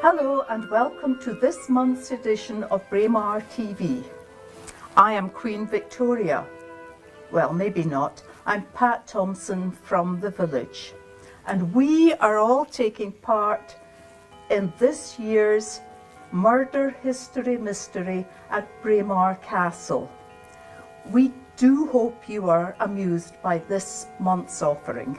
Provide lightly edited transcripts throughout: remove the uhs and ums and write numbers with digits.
Hello and welcome to this month's edition of Braemar TV. I am Queen Victoria. Well, maybe not. I'm Pat Thompson from the village. And we are all taking part in this year's Murder History Mystery at Braemar Castle. We do hope you are amused by this month's offering.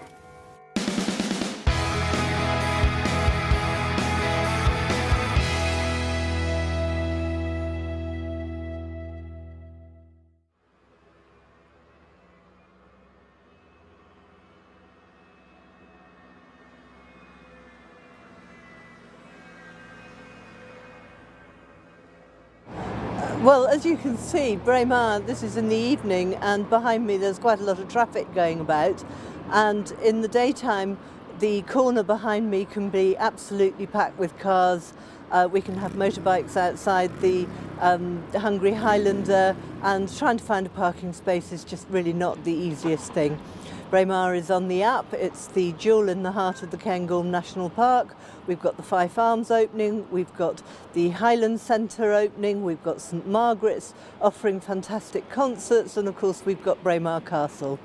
Well, as you can see, Braemar, this is in the evening, and behind me there's quite a lot of traffic going about, and in the daytime the corner behind me can be absolutely packed with cars. We can have motorbikes outside the Hungry Highlander, and trying to find a parking space is just really not the easiest thing. Braemar is on the up. It's the jewel in the heart of the Cairngorms National Park. We've got the Fife Arms opening, we've got the Highland Centre opening, we've got St Margaret's offering fantastic concerts, and of course we've got Braemar Castle.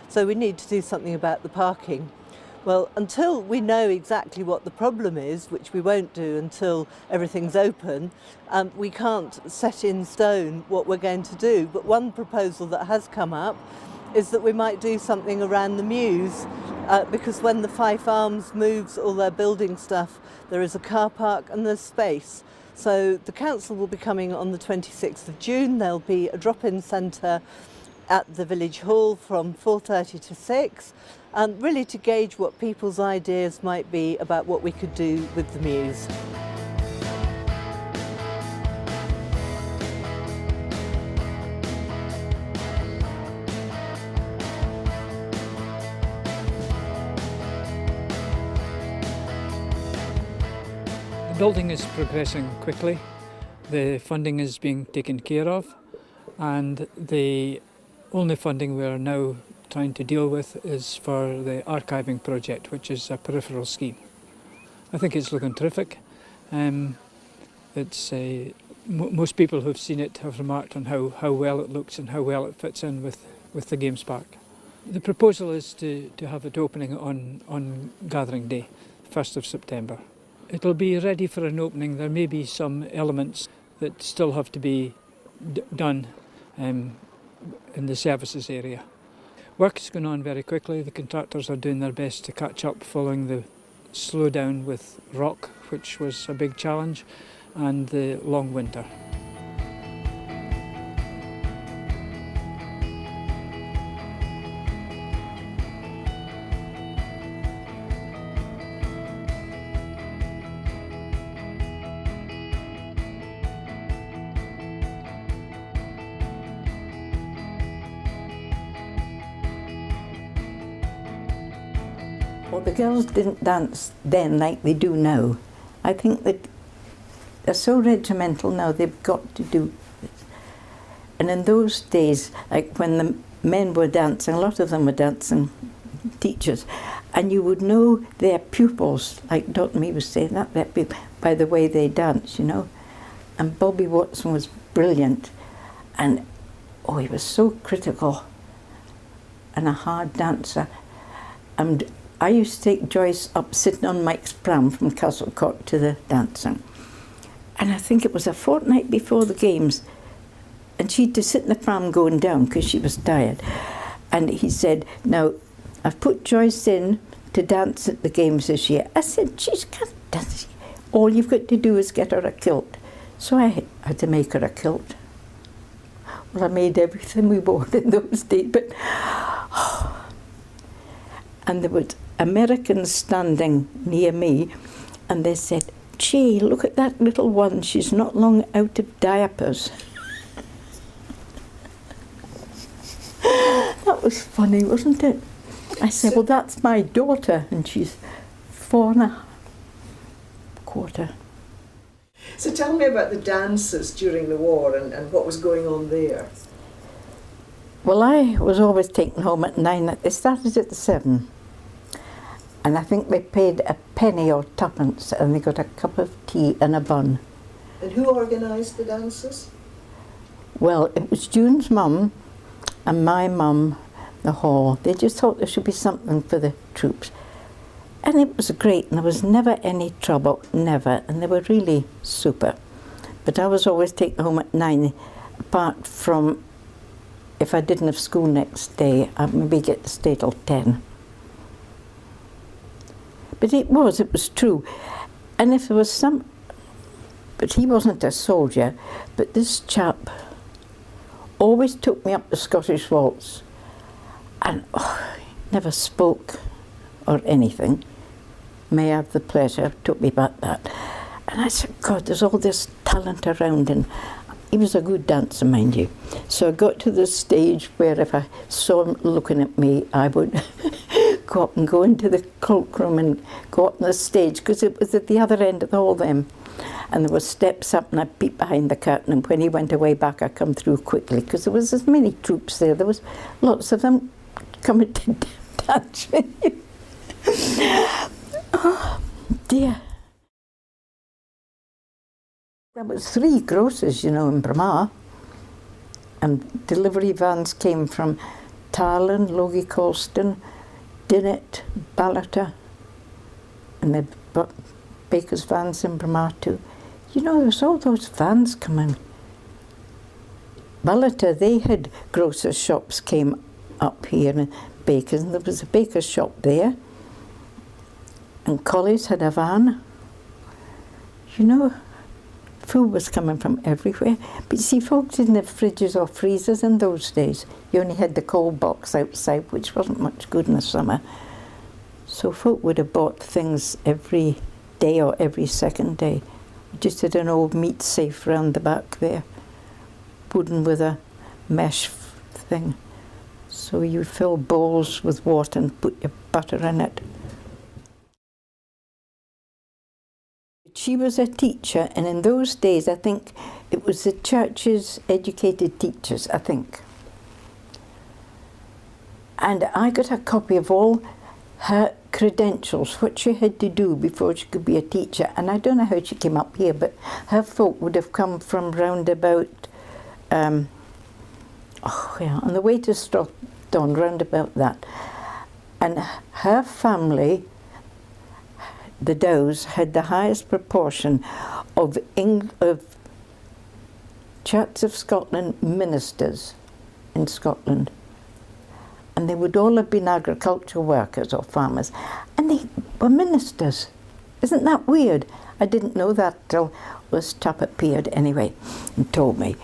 So we need to do something about the parking. Well, until we know exactly what the problem is, which we won't do until everything's open, we can't set in stone what we're going to do. But one proposal that has come up is that we might do something around the Mews, because when the Fife Arms moves all their building stuff, there is a car park and there's space. So the council will be coming on the 26th of June. There'll be a drop-in centre at the village hall from 4:30 to 6, really to gauge what people's ideas might be about what we could do with the Mews. The building is progressing quickly, the funding is being taken care of, and the only funding we are now trying to deal with is for the archiving project, which is a peripheral scheme. I think it's looking terrific. Most people who've seen it have remarked on how well it looks and how well it fits in with the Games Park. The proposal is to have it opening on Gathering Day, 1st of September. It'll be ready for an opening. There may be some elements that still have to be done in the services area. Work is going on very quickly. The contractors are doing their best to catch up following the slowdown with rock, which was a big challenge, and the long winter. Well, the girls didn't dance then like they do now. I think that they're so regimental now, they've got to do it. And in those days, like when the men were dancing, a lot of them were dancing teachers, and you would know their pupils, like Dr. Me was saying, that by the way they dance, you know. And Bobby Watson was brilliant, and oh, he was so critical and a hard dancer. And I used to take Joyce up sitting on Mike's pram from Castlecock to the dancing. And I think it was a fortnight before the games, and she'd to sit in the pram going down because she was tired. And he said, now, I've put Joyce in to dance at the games this year. I said, she can't dance. All you've got to do is get her a kilt. So I had to make her a kilt. Well, I made everything we wore in those days, but... Oh. And there was Americans standing near me, and they said, gee, look at that little one, she's not long out of diapers. That was funny, wasn't it? I said, well, that's my daughter, and she's 4.25. So tell me about the dances during the war and what was going on there. Well, I was always taken home at 9. They started at 7. And I think they paid a penny or twopence and they got a cup of tea and a bun. And who organised the dances? Well, it was June's mum and my mum, the hall. They just thought there should be something for the troops. And it was great, and there was never any trouble, never, and they were really super. But I was always taken home at 9, apart from if I didn't have school next day, I'd maybe get to stay till 10. But it was true. And if there was some, but he wasn't a soldier, but this chap always took me up the Scottish waltz, and never spoke or anything. May I have the pleasure, took me back that. And I said, God, there's all this talent around, and he was a good dancer, mind you. So I got to the stage where if I saw him looking at me, I would go up and go into the cloakroom and go up on the stage, because it was at the other end of the hall then. And there were steps up, and I peeped behind the curtain, and when he went away back, I come through quickly, because there was as many troops there. There was lots of them coming to dance with you. Oh, dear. There was 3 grocers, you know, in Braemar, and delivery vans came from Tarlin, Logie Colston, Dinnet, Ballater, and they brought bakers' vans in Braemar too. You know, there was all those vans coming. Ballater, they had grocers' shops came up here, and bakers, and there was a baker's shop there. And Collie's had a van. You know, food was coming from everywhere. But you see, folks didn't have fridges or freezers in those days. You only had the cold box outside, which wasn't much good in the summer. So folk would have bought things every day or every second day. We just had an old meat safe round the back there, wooden with a mesh thing. So you fill bowls with water and put your butter in it. She was a teacher, and in those days I think it was the church's educated teachers, I think. And I got a copy of all her credentials, what she had to do before she could be a teacher. And I don't know how she came up here, but her folk would have come from round about, on the way to Stratton, round about that. And her family, the Dowes, had the highest proportion of Church of Scotland ministers in Scotland. And they would all have been agricultural workers or farmers. And they were ministers. Isn't that weird? I didn't know that till this chap appeared anyway and told me.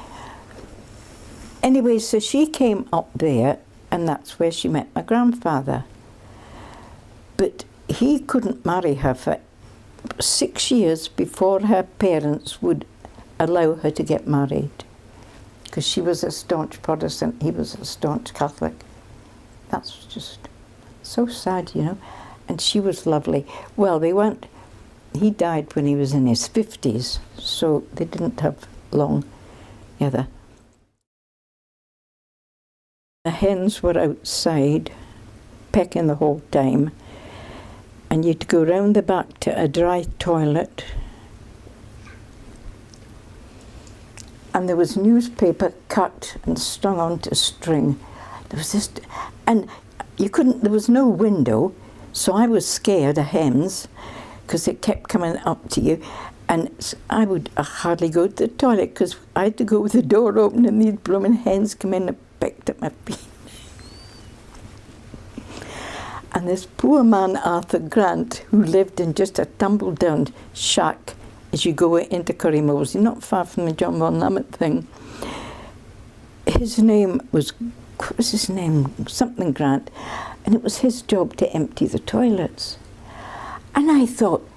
Anyway, so she came up there, and that's where she met my grandfather. But he couldn't marry her for 6 years before her parents would allow her to get married, because she was a staunch Protestant, he was a staunch Catholic. That's just so sad, you know. And she was lovely. Well, he died when he was in his 50s, so they didn't have long together. The hens were outside, pecking the whole time. And you'd go round the back to a dry toilet, and there was newspaper cut and strung onto string. There was this, and there was no window, so I was scared of hens, because it kept coming up to you, and I would hardly go to the toilet, because I had to go with the door open, and these blooming hens come in and pecked at my feet. And this poor man, Arthur Grant, who lived in just a tumble-down shack as you go into Currymolesey, not far from the John Von Lammett thing. His name was, what was his name? Something Grant. And it was his job to empty the toilets. And I thought,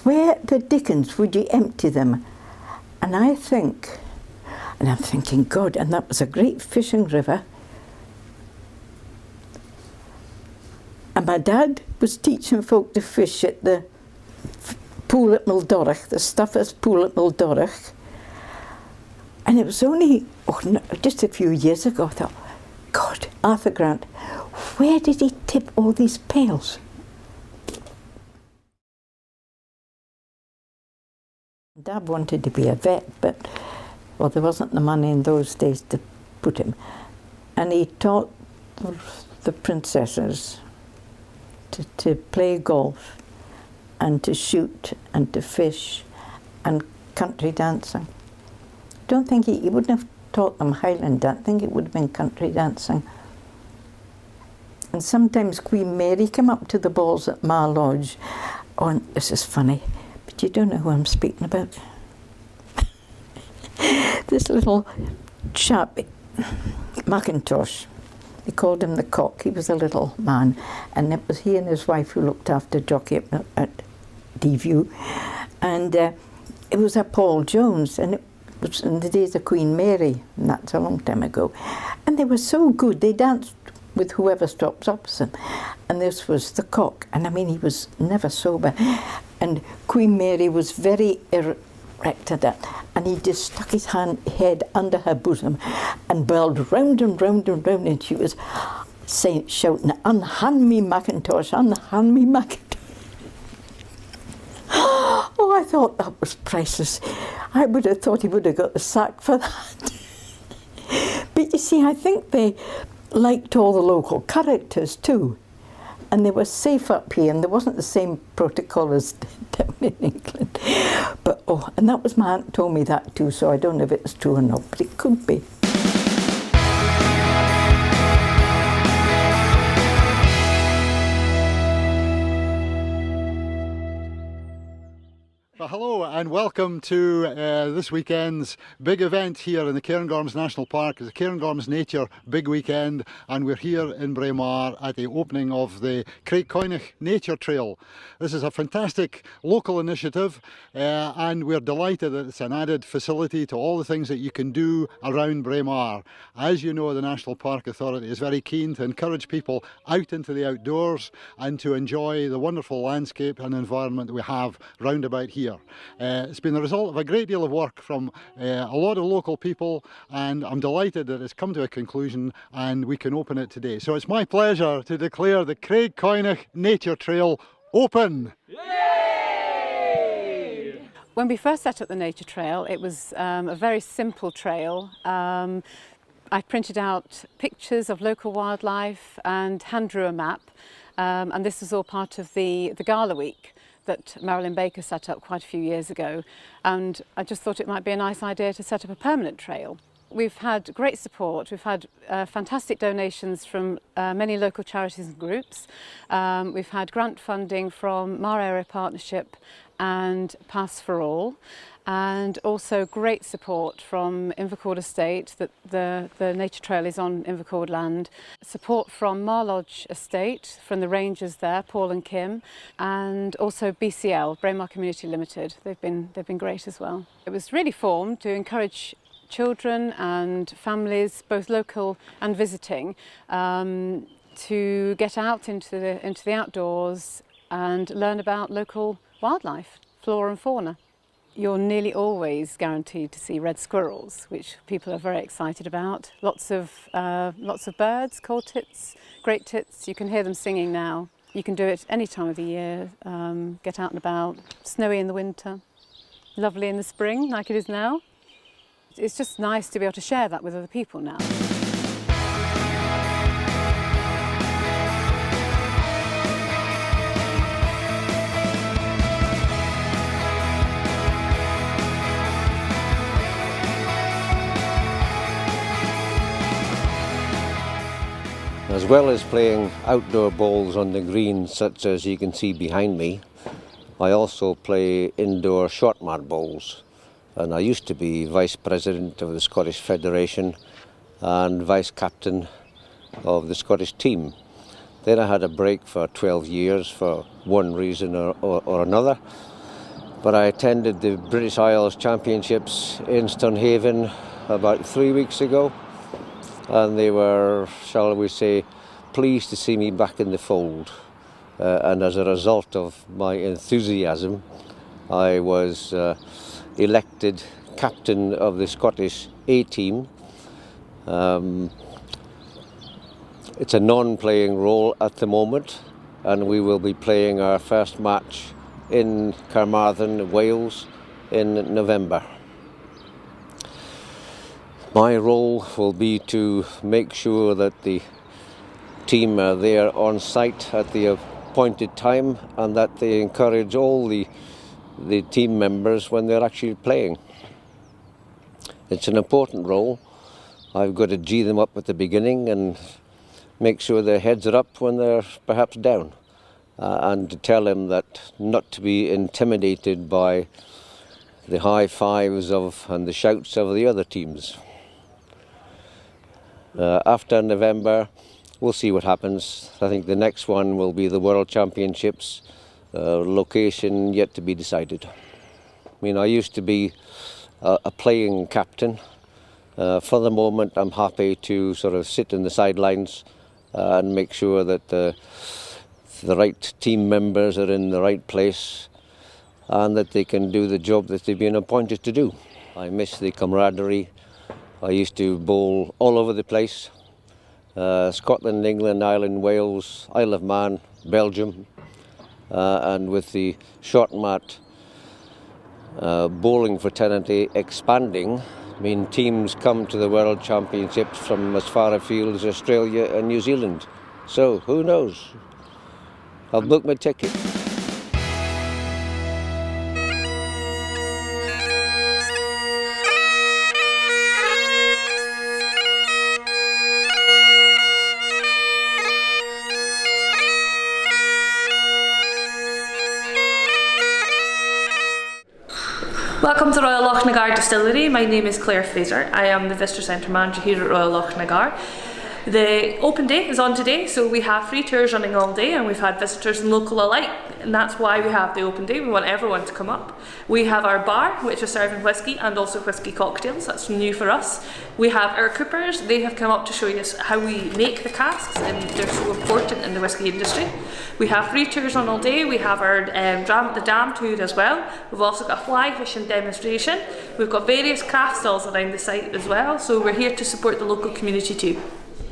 where the dickens would you empty them? And I'm thinking, God, and that was a great fishing river. And my dad was teaching folk to fish at the pool at Mildorach, the Stuffers pool at Mildorach. And it was only, just a few years ago, I thought, God, Arthur Grant, where did he tip all these pails? Dad wanted to be a vet, but well, there wasn't the money in those days to put him. And he taught the princesses to play golf and to shoot and to fish and country dancing. I don't think he wouldn't have taught them Highland dance. I think it would have been country dancing. And sometimes Queen Mary came up to the balls at Ma Lodge. Oh, and this is funny, but you don't know who I'm speaking about. This little chap, Mackintosh, they called him the Cock. He was a little man, and it was he and his wife who looked after Jockey at D-View. And it was a Paul Jones, and it was in the days of Queen Mary, and that's a long time ago. And they were so good, they danced with whoever stops opposite. And this was the Cock, and I mean, he was never sober. And Queen Mary was very erect at that, and he just stuck his head under her bosom and whirled round and round and round, and she was shouting, "Unhand me Mackintosh, unhand me Mackintosh." Oh, I thought that was priceless. I would have thought he would have got the sack for that. But you see, I think they liked all the local characters too, and they were safe up here, and there wasn't the same protocol as down in England. But oh, and that was my aunt told me that too, so I don't know if it's true or not, but it could be. Well, hello and welcome to this weekend's big event here in the Cairngorms National Park. It's the Cairngorms Nature Big Weekend, and we're here in Braemar at the opening of the Craigcoinich Nature Trail. This is a fantastic local initiative, and we're delighted that it's an added facility to all the things that you can do around Braemar. As you know, the National Park Authority is very keen to encourage people out into the outdoors and to enjoy the wonderful landscape and environment that we have round about here. It's been the result of a great deal of work from a lot of local people, and I'm delighted that it's come to a conclusion and we can open it today. So it's my pleasure to declare the Craigcoinich Nature Trail open. Yay! When we first set up the Nature Trail, it was a very simple trail. I printed out pictures of local wildlife and hand drew a map, and this was all part of the Gala Week that Marilyn Baker set up quite a few years ago, and I just thought it might be a nice idea to set up a permanent trail. We've had great support. We've had fantastic donations from many local charities and groups. We've had grant funding from Mar Area Partnership and Pass for All, and also great support from Invercord Estate, that the nature trail is on Invercord land. Support from Mar Lodge Estate, from the rangers there, Paul and Kim, and also BCL, Braemar Community Limited. They've been great as well. It was really formed to encourage children and families, both local and visiting, to get out into the outdoors and learn about local wildlife, flora and fauna. You're nearly always guaranteed to see red squirrels, which people are very excited about. Lots of birds, coal tits, great tits. You can hear them singing now. You can do it any time of the year. Get out and about. Snowy in the winter, lovely in the spring, like it is now. It's just nice to be able to share that with other people now. As well as playing outdoor bowls on the green, such as you can see behind me, I also play indoor short mat bowls. And I used to be Vice President of the Scottish Federation and Vice Captain of the Scottish team. Then I had a break for 12 years for one reason or another. But I attended the British Isles Championships in Stonehaven about 3 weeks ago. And they were, shall we say, pleased to see me back in the fold. And as a result of my enthusiasm, I was elected captain of the Scottish A team. It's a non-playing role at the moment, and we will be playing our first match in Carmarthen, Wales, in November. My role will be to make sure that the team are there on site at the appointed time and that they encourage all the team members when they're actually playing. It's an important role. I've got to G them up at the beginning and make sure their heads are up when they're perhaps down, and to tell them that not to be intimidated by the high fives and the shouts of the other teams. After November, we'll see what happens. I think the next one will be the World Championships, location yet to be decided. I mean, I used to be a playing captain. For the moment, I'm happy to sort of sit in the sidelines and make sure that the right team members are in the right place and that they can do the job that they've been appointed to do. I miss the camaraderie. I used to bowl all over the place. Scotland, England, Ireland, Wales, Isle of Man, Belgium, and with the short mat bowling fraternity expanding, I mean, teams come to the World Championships from as far afield as Australia and New Zealand. So, who knows? I'll book my ticket. Welcome to Royal Lochnagar Distillery. My name is Claire Fraser. I am the Visitor Centre Manager here at Royal Lochnagar. The open day is on today, so we have free tours running all day, and we've had visitors and local alike, and that's why we have the open day. We want everyone to come up. We have our bar, which is serving whisky and also whisky cocktails. That's new for us. We have our coopers. They have come up to show us how we make the casks, and they're so important in the whisky industry. We have free tours on all day. We have our the dam tour as well. We've also got a fly fishing demonstration. We've got various craft stalls around the site as well, so we're here to support the local community too.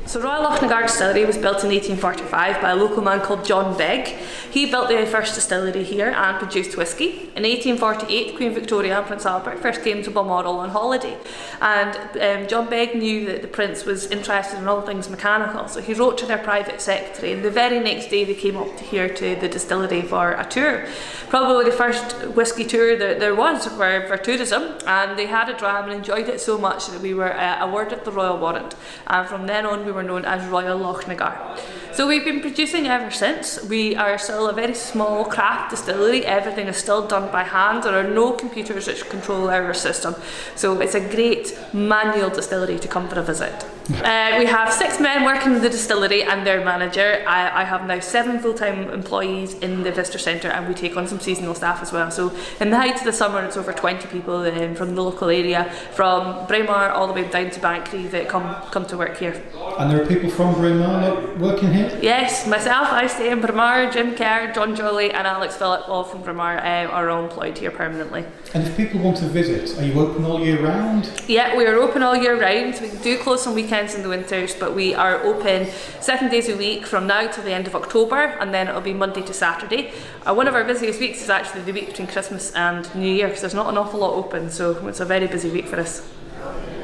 So Royal Lochnagar Distillery was built in 1845 by a local man called John Begg. He built the first distillery here and produced whisky. In 1848, Queen Victoria and Prince Albert first came to Balmoral on holiday, and John Begg knew that the Prince was interested in all things mechanical, so he wrote to their private secretary, and the very next day they came up here to the distillery for a tour. Probably the first whisky tour that there was for tourism, and they had a dram and enjoyed it so much that we were awarded the Royal Warrant, and from then on we were known as Royal Lochnagar. So we've been producing ever since. We are still a very small craft distillery. Everything is still done by hand. There are no computers which control our system. So it's a great manual distillery to come for a visit. We have 6 men working in the distillery and their manager. I have now 7 full-time employees in the visitor centre, and we take on some seasonal staff as well. So in the height of the summer, it's over 20 people from the local area, from Braemar all the way down to Bankery that come to work here. And there are people from Braemar working here? Yes, myself, I stay in Braemar, Jim Kerr, John Jolly and Alex Phillip, all from Braemar, are all employed here permanently. And if people want to visit, are you open all year round? Yeah, we are open all year round. We do close on weekends in the winters, but we are open 7 days a week from now till the end of October, and then it'll be Monday to Saturday. One of our busiest weeks is actually the week between Christmas and New Year, because there's not an awful lot open, so it's a very busy week for us.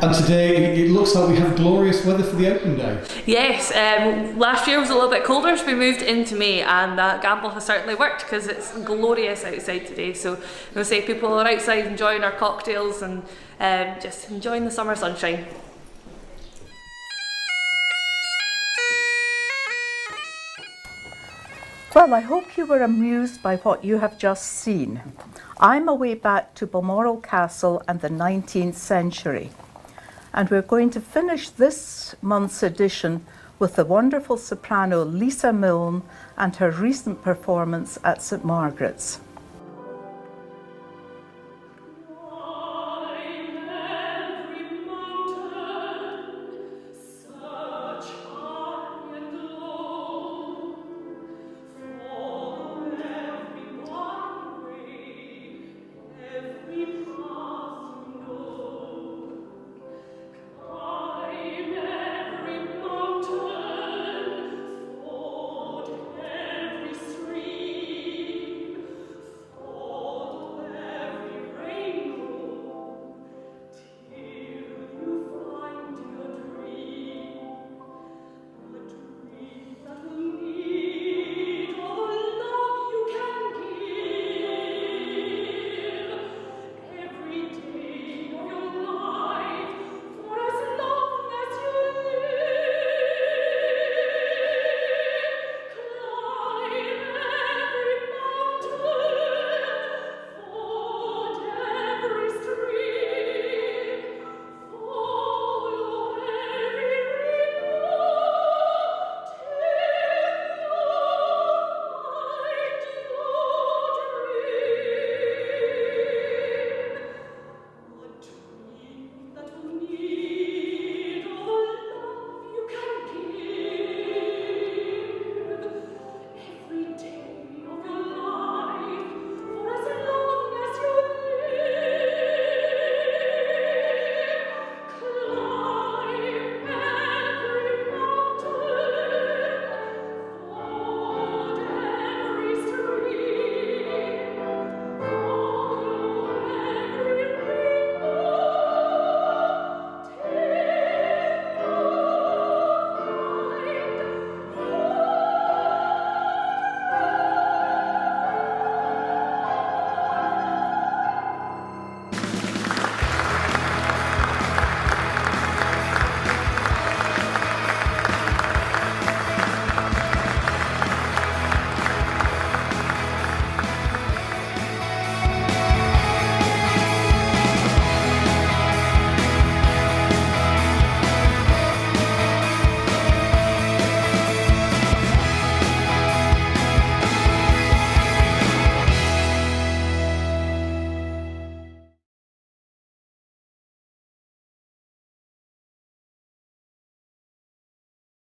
And today it looks like we have glorious weather for the open day. Yes, last year was a little bit colder, so we moved into May, and that gamble has certainly worked because it's glorious outside today. So I'm going to say people are outside enjoying our cocktails and just enjoying the summer sunshine. Well, I hope you were amused by what you have just seen. I'm away back to Balmoral Castle and the 19th century. And we're going to finish this month's edition with the wonderful soprano Lisa Milne and her recent performance at St Margaret's.